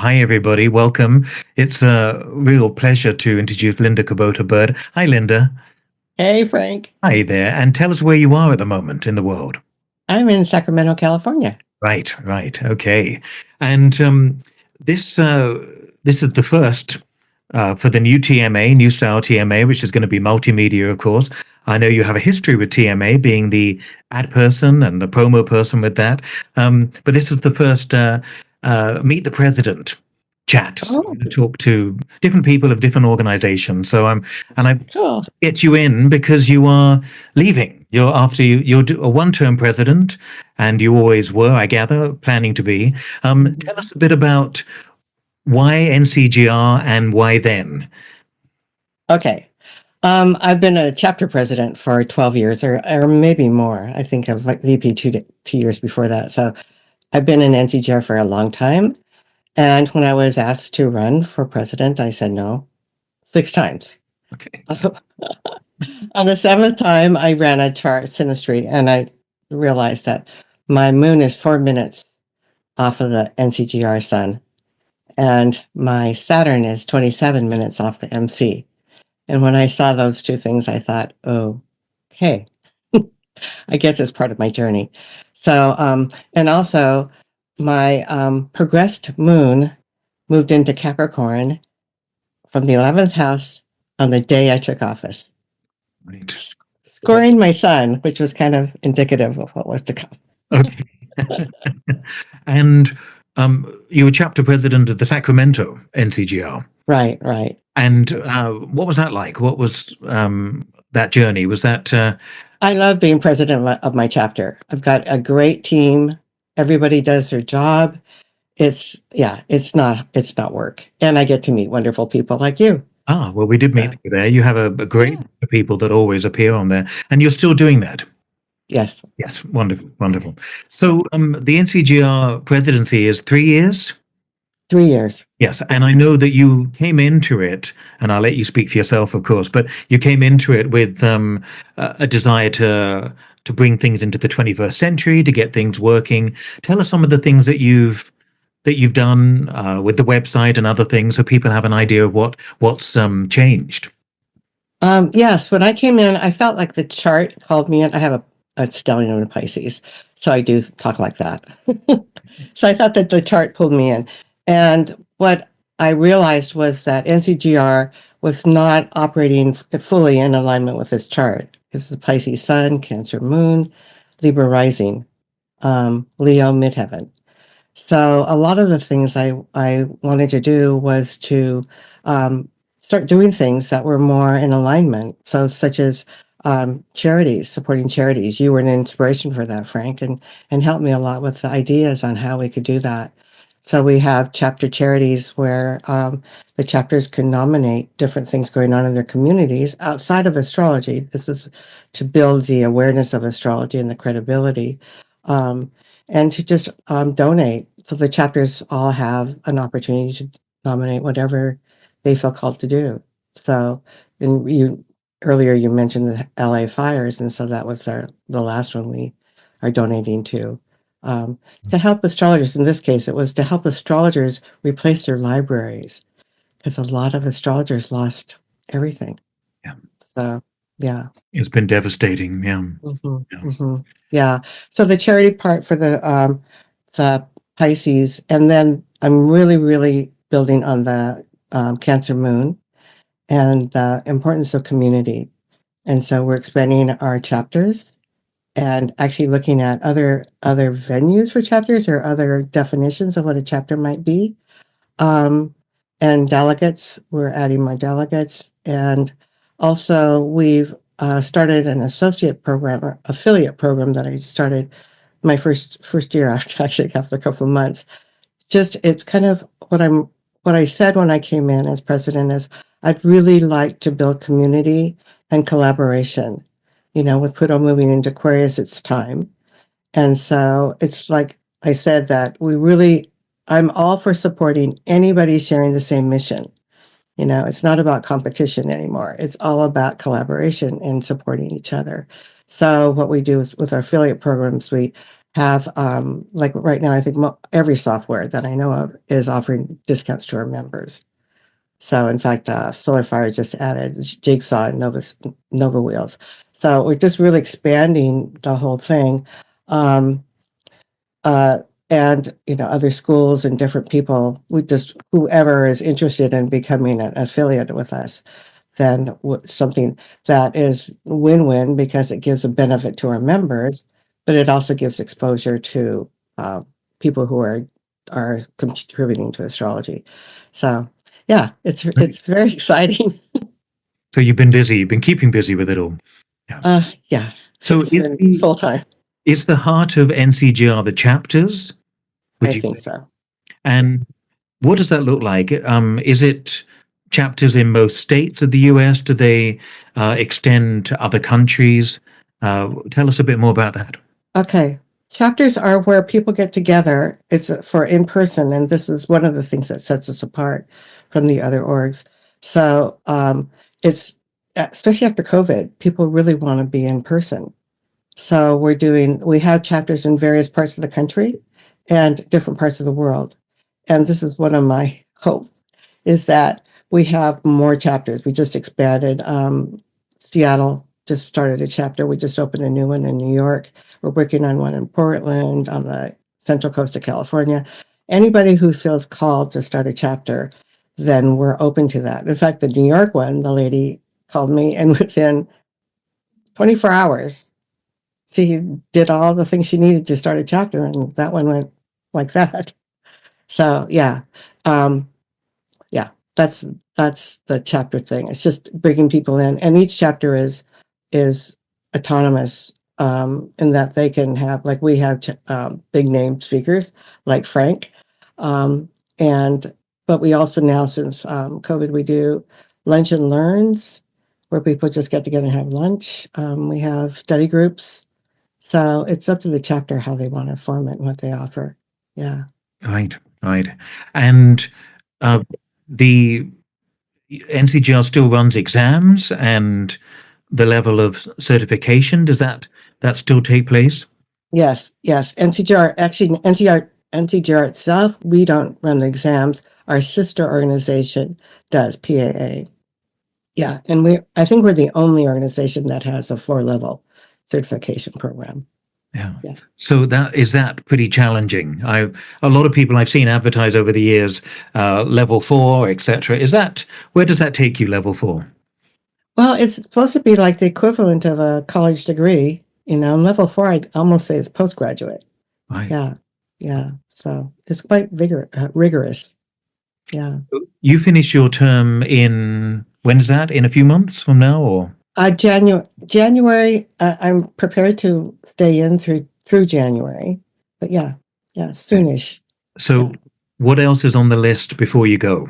Hi, everybody. Welcome. It's a real pleasure to introduce Linda Kubota Byrd. Hi, Linda. Hey, Frank. Hi there. And tell us where you are at the moment in the world. I'm in Sacramento, California. Right, right. Okay. And this this is the first for the new TMA, new style TMA, which is going to be multimedia, of course. I know you have a history with TMA, being the ad person and the promo person with that. But this is the first Meet the President chat. So I'm Oh, going to talk to different people of different organizations. I cool. get you in because you are leaving. You're a one-term president, and you always were, I gather, planning to be. Tell Mhm. us a bit about why NCGR and why then? Okay. I've been a chapter president for 12 years or maybe more. I think I've like VP 2 years before that. So I've been in NCGR for a long time. And when I was asked to run for president, I said no 6 times. Okay. On the seventh time, I ran a chart synastry and I realized that my moon is 4 minutes off of the NCGR sun. And my Saturn is 27 minutes off the MC. And when I saw those two things, I thought, oh, okay, I guess it's part of my journey. So, and also my progressed moon moved into Capricorn from the 11th house on the day I took office, Right. scoring my sun, which was kind of indicative of what was to come. Okay. And you were chapter president of the Sacramento NCGR. Right, right. And what was that like? What was that journey? Was that I love being president of my chapter. I've got a great team. Everybody does their job. It's not work. And I get to meet wonderful people like you. well, we did So, meet you there. You have a great yeah. group of people that always appear on there, and you're still doing that. Yes. Yes, wonderful, wonderful. So the NCGR presidency is 3 years. 3 years. Yes, and Yes. I know that you came into it, and I'll let you speak for yourself, of course, but you came into it with a desire to bring things into the 21st century, to get things working. Tell us some of the things that you've done with the website and other things, so people have an idea of what's changed. Yes, when I came in, I felt like the chart called me in. I have a stellium in Pisces, so I do talk like that. So I thought that the chart pulled me in. And what I realized was that NCGR was not operating fully in alignment with this chart. It's the Pisces Sun, Cancer Moon, Libra Rising, Leo Midheaven. So a lot of the things I wanted to do was to start doing things that were more in alignment. So such as charities, supporting charities. You were an inspiration for that, Frank, and helped me a lot with the ideas on how we could do that. So we have chapter charities where the chapters can nominate different things going on in their communities outside of astrology. This is to build the awareness of astrology and the credibility. Um, and to just donate. So the chapters all have an opportunity to nominate whatever they feel called to do. So, and you earlier you mentioned the LA fires, and so that was the last one we are donating to help astrologers. In this case, it was to help astrologers replace their libraries because a lot of astrologers lost everything. Yeah, So, yeah. it's been devastating. Yeah, Mhm, yeah. mhm. Yeah. So the charity part for the Pisces, and then I'm really, really building on the Cancer Moon and the importance of community. And so we're expanding our chapters and actually looking at other venues for chapters or other definitions of what a chapter might be. Um, and delegates, we're adding more delegates. And also, we've started an associate program or affiliate program that I started my first year after actually after a couple of months. Just it's kind of what I said when I came in as president is I'd really like to build community and collaboration. You know, with Pluto moving into Aquarius, it's time. And so it's like I said that I'm all for supporting anybody sharing the same mission. You know, it's not about competition anymore. It's all about collaboration and supporting each other. So what we do is with our affiliate programs, we have, like right now, I think every software that I know of is offering discounts to our members. So in fact, Solar Fire just added Jigsaw and Nova Wheels. So we're just really expanding the whole thing. Um, uh, and other schools and different people, whoever is interested in becoming an affiliate with us, then something that is win-win because it gives a benefit to our members, but it also gives exposure to people who are contributing to astrology. So yeah, it's very exciting. So you've been busy. You've been keeping busy with it all. Yeah. Yeah, So it's been full time. is the heart of NCGR the chapters? Would I you think say? so. And what does that look like? Is it chapters in most states of the US? Do they extend to other countries? Tell us a bit more about that. Okay. Chapters are where people get together. It's for in person, and this is one of the things that sets us apart from the other orgs. So it's especially after COVID, people really want to be in person. So we have chapters in various parts of the country and different parts of the world. And this is one of my hopes is that we have more chapters. We just expanded. Seattle just started a chapter. We just opened a new one in New York. We're working on one in Portland on the central coast of California. Anybody who feels called to start a chapter, then we're open to that. In fact, the New York one, the lady called me, and within 24 hours, she did all the things she needed to start a chapter, and that one went like that. So yeah, um, yeah, that's the chapter thing. It's just bringing people in, and each chapter is autonomous in that they can have, like, we have big name speakers like Frank, um, and but we also now, since COVID, we do lunch and learns where people just get together and have lunch. We have study groups, so it's up to the chapter how they want to form it and what they offer. Yeah. Right, right. And uh, the NCGR still runs exams and the level of certification. Does that still take place? Yes, yes. NCGR, actually, NCGR itself, we don't run the exams. Our sister organization does, PAA. Yeah, and I think we're the only organization that has a 4-level certification program. Yeah. Yeah. So that pretty challenging. A lot of people I've seen advertise over the years, level 4, etc. Is that where does that take you? Level 4, Well, it's supposed to be like the equivalent of a college degree, and level 4, I'd almost say, is postgraduate. right? Yeah, yeah. So it's quite rigorous. Yeah. You finish your term in when's that? In a few months from now, or January. I'm prepared to stay in through January, but yeah, soonish. so? Yeah. What else is on the list before you go?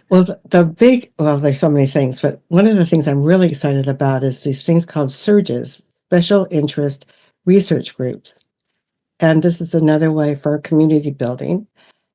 Well, there's so many things, but one of the things I'm really excited about is these things called surges, special interest research groups, and this is another way for community building.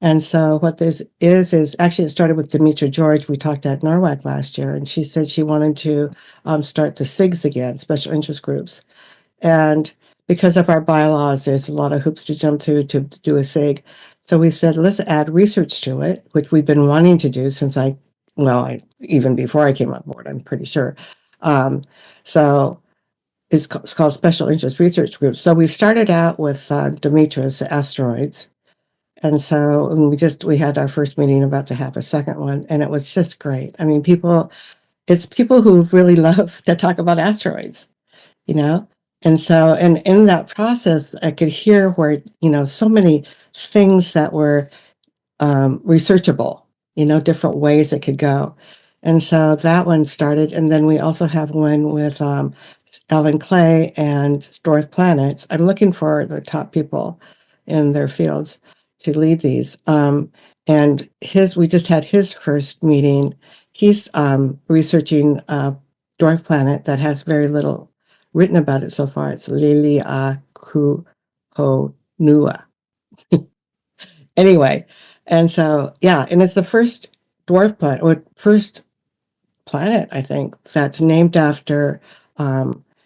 And so what this is actually, it started with Demetra George. We talked at NORWAC last year, and she said she wanted to start the SIGs again, special interest groups. And because of our bylaws, there's a lot of hoops to jump through to do a SIG. So we said, let's add research to it, which we've been wanting to do since even before I came on board, I'm pretty sure. So it's called Special Interest Research Group. So we started out with Demetra's asteroids. And so we had our first meeting, about to have a second one, and it was just great. I mean, it's people who really love to talk about asteroids, you know? And so, and in that process, I could hear where, so many things that were researchable, different ways it could go. And so that one started. And then we also have one with Alan Clay and Dwarf Planets. I'm looking for the top people in their fields to lead these. And we just had his first meeting. He's researching a dwarf planet that has very little written about it so far. It's Lilia Kuhonua. Anyway, and so, yeah, and it's the first dwarf planet, or first planet, I think, that's named after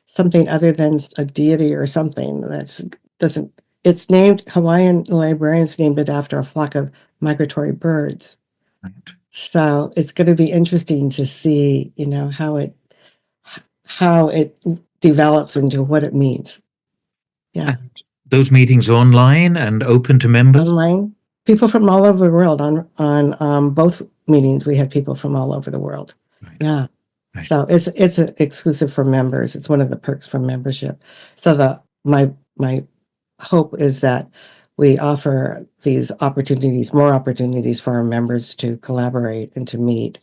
something other than a deity or something. That doesn't It's named, Hawaiian librarians named it after a flock of migratory birds. Right. So it's going to be interesting to see, how it develops into what it means. Yeah. And those meetings are online and open to members? Online, people from all over the world. On both meetings, we had people from all over the world. Right. Yeah. Right. So it's exclusive for members. It's one of the perks for membership. So my hope is that we offer these opportunities, more opportunities for our members to collaborate and to meet.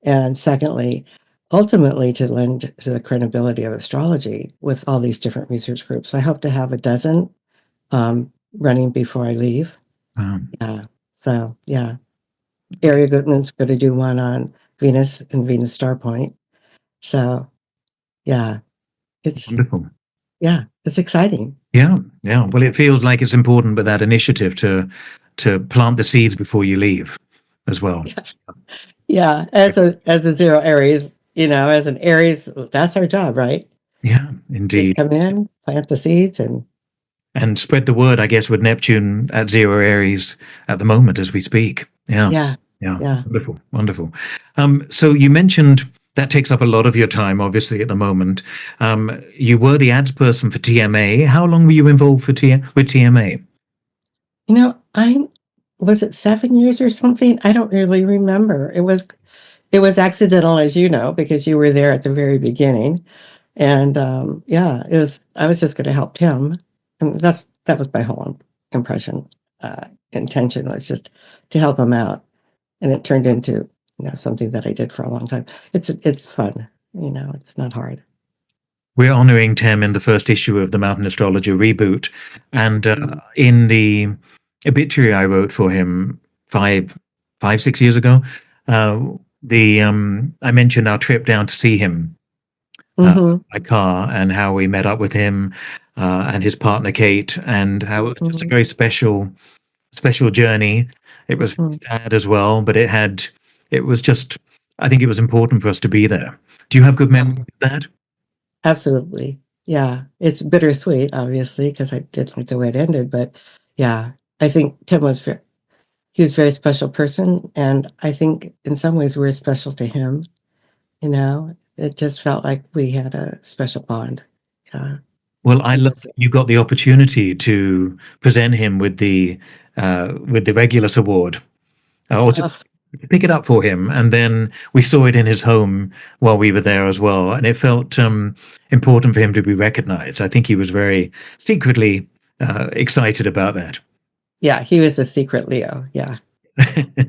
And secondly, ultimately to lend to the credibility of astrology with all these different research groups. I hope to have a dozen running before I leave. Yeah. So yeah. Area Goodman's going to do one on Venus and Venus Star Point. So yeah, it's Wonderful. yeah, it's exciting. Yeah, yeah. Well, it feels like it's important with that initiative to plant the seeds before you leave as well. Yeah, as a zero Aries, as an Aries, that's our job, right? Yeah, Just indeed. come in, plant the seeds, And spread the word, I guess, with Neptune at zero Aries at the moment as we speak. Yeah, yeah, yeah. yeah. Wonderful, wonderful. So you mentioned that takes up a lot of your time, obviously, at the moment. You were the ads person for TMA. How long were you involved with TMA? Was it 7 years or something? I don't really remember. It was accidental, as you know, because you were there at the very beginning. And yeah, I was just going to help him. And that was my whole impression. Intention was just to help him out. And it turned into, something that I did for a long time. It's fun, it's not hard. We're honoring Tim in the first issue of the Mountain Astrologer reboot, and in the obituary I wrote for him 6 years ago, I mentioned our trip down to see him by car and how we met up with him and his partner Kate, and how it was just a very special journey. It was sad as well, but it was just, I think it was important for us to be there. Do you have good memories of that? Absolutely. Yeah. It's bittersweet, obviously, because I did like the way it ended. But yeah, I think Tim he was a very special person. And I think in some ways we're special to him. It just felt like we had a special bond. Yeah. Well, I love that you got the opportunity to present him with the Regulus Award, or to pick it up for him, and then we saw it in his home while we were there as well, and it felt important for him to be recognized. I think he was very secretly excited about that. Yeah, he was a secret Leo. Yeah.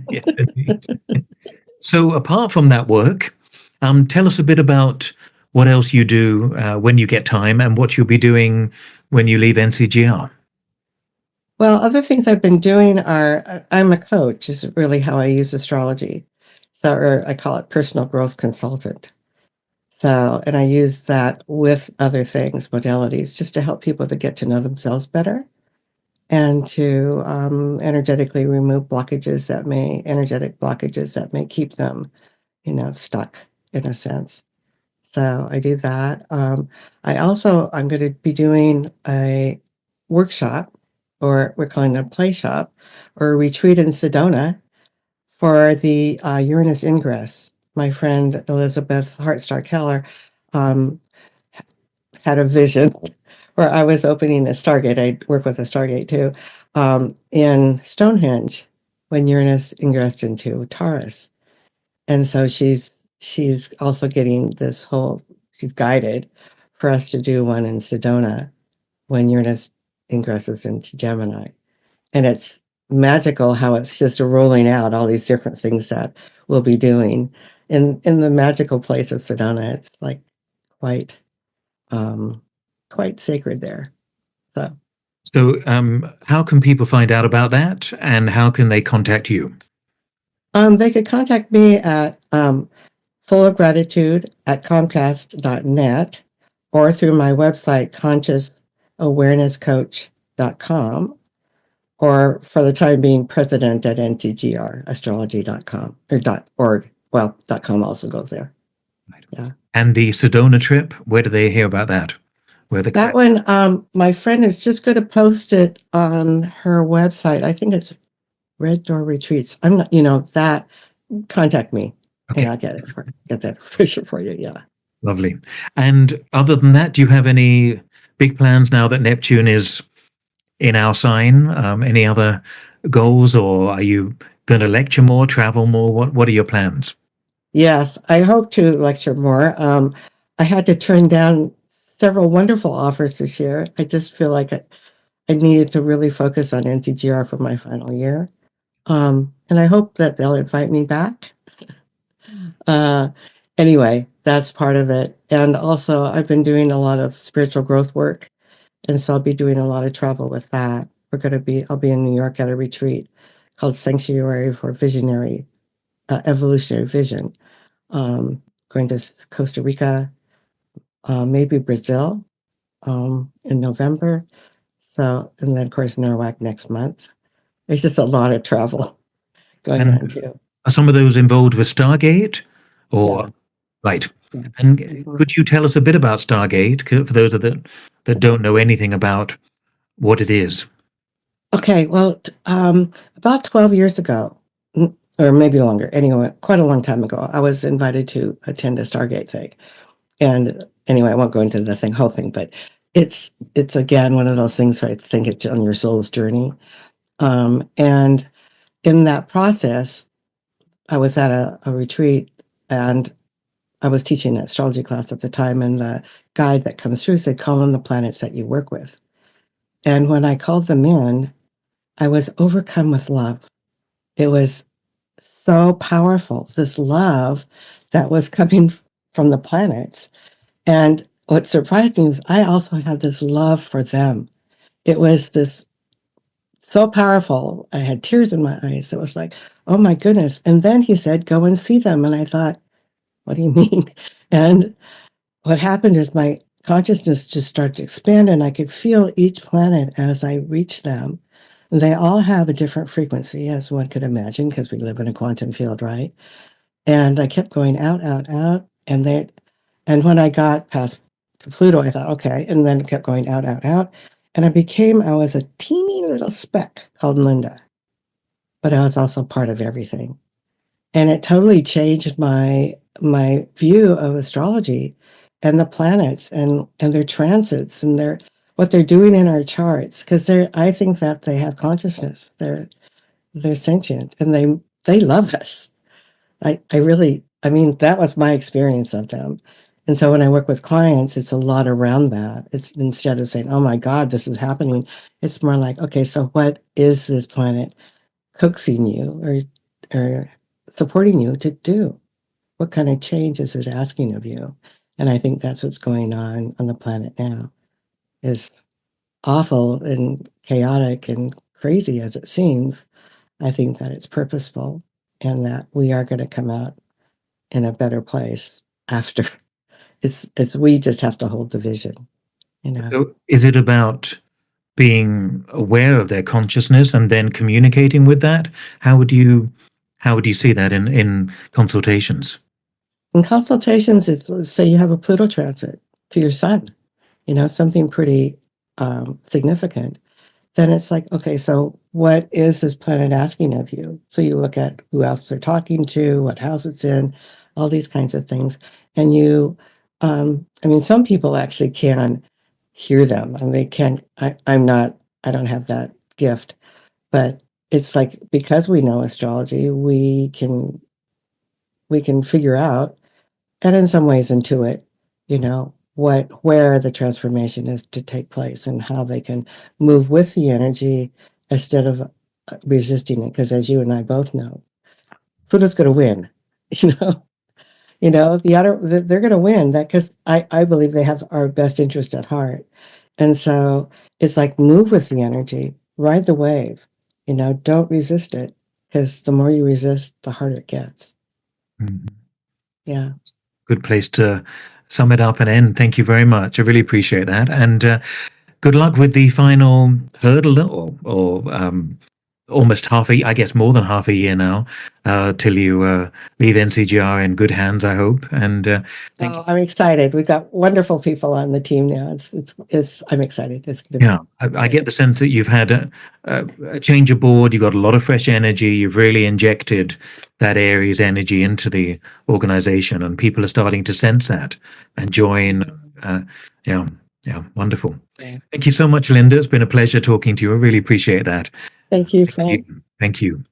Yeah, so, apart from that work, tell us a bit about what else you do when you get time, and what you'll be doing when you leave NCGR. Well, other things I've been doing are I'm a coach, is really how I use astrology. So, or I call it personal growth consultant. So, and I use that with other things, modalities, just to help people to get to know themselves better and to energetically remove energetic blockages that may keep them, stuck in a sense. So I do that. I'm going to be doing a workshop, or we're calling it a play shop, or a retreat in Sedona for the Uranus ingress. My friend Elizabeth Hartstar Keller um, had a vision where I was opening a Stargate. I work with a Stargate too, in Stonehenge when Uranus ingressed into Taurus. And so she's also getting she's guided for us to do one in Sedona when Uranus ingresses into Gemini. And it's magical how it's just rolling out all these different things that we'll be doing in the magical place of Sedona. It's like quite quite sacred there. So, how can people find out about that, and how can they contact you? They could contact me at fullofgratitude@comcast.net, or through my website, consciousawarenesscoach.com, or for the time being, president at ntgrastrology.com or .org. Well, .com also goes there. Yeah. And the Sedona trip, where do they hear about that? where the That correct. one, my friend is just going to post it on her website. I think it's Red Door Retreats. I'm not, that contact me and Okay, I'll get that information for you. Yeah. lovely. And other than that, do you have any big plans now that Neptune is in our sign? Any other goals, or are you going to lecture more, travel more? What are your plans? Yes, I hope to lecture more. I had to turn down several wonderful offers this year. I just feel like I needed to really focus on NCGR for my final year. And I hope that they'll invite me back. Uh, anyway, that's part of it. And also, I've been doing a lot of spiritual growth work. And so I'll be doing a lot of travel with that. I'll be in New York at a retreat called Sanctuary for Visionary, Evolutionary Vision. Going to Costa Rica, maybe Brazil in November. So, and then of course Norwalk next month. There's just a lot of travel going on And too. are some of those involved with Stargate, or Yeah. right? Yeah. And Mhm. could you tell us a bit about Stargate for those of that don't know anything about what it is? Okay, well, about 12 years ago, or maybe longer, anyway, quite a long time ago, I was invited to attend a Stargate thing. And anyway, I won't go into the whole thing, but it's again one of those things where I think it's on your soul's journey. And in that process, I was at a retreat and I was teaching an astrology class at the time, and the guide that comes through said, call in the planets that you work with. And when I called them in, I was overcome with love. It was so powerful, this love that was coming from the planets. And what surprised me is I also had this love for them. It was this so powerful. I had tears in my eyes. It was like, oh my goodness. And then he said, go and see them. And I thought, what do you mean? And what happened is my consciousness just started to expand, and I could feel each planet as I reached them. And they all have a different frequency, as one could imagine, because we live in a quantum field, right? And I kept going out, out, out, and when I got past to Pluto, I thought, okay, and then it kept going out, out, out, and I was a teeny little speck called Linda, but I was also part of everything, and it totally changed my view of astrology and the planets and their transits and their what they're doing in our charts, because I think that they have consciousness. They're sentient and they love us. I mean, that was my experience of them. And so when I work with clients, it's a lot around that. It's instead of saying, oh my God, this is happening, it's more like, okay, so what is this planet coaxing you or supporting you to do? What kind of change is it asking of you? And I think that's what's going on the planet now, is awful and chaotic and crazy as it seems. I think that it's purposeful and that we are going to come out in a better place after. It's we just have to hold the vision, you know. So is it about being aware of their consciousness and then communicating with that? How would you how would you see that in consultations? In consultations, it's say you have a Pluto transit to your sun, something pretty significant. Then it's like, okay, so what is this planet asking of you? So you look at who else they're talking to, what house it's in, all these kinds of things. And I mean, some people actually can hear them and they can, I don't have that gift, but it's like, because we know astrology, we can figure out, and in some ways intuit, where the transformation is to take place and how they can move with the energy instead of resisting it. Because as you and I both know, Pluto's going to win. You know, they're going to win that, because I believe they have our best interest at heart, and so it's like move with the energy, ride the wave. Don't resist it, because the more you resist, the harder it gets. Mhm. Yeah. Good place to sum it up and end. Thank you very much. I really appreciate that. And good luck with the final hurdle or almost I guess more than half a year now, till you leave NCGR in good hands, I hope. And thank you. I'm excited. We've got wonderful people on the team now. I'm excited. It's going to Yeah, I get the sense that you've had a change of board. You've got a lot of fresh energy. You've really injected that Aries energy into the organization, and people are starting to sense that and join. Yeah, yeah, wonderful. be. Thank you so much, Linda. It's been a pleasure talking to you. I really appreciate that. Thank you, Thank Frank. you. Thank you.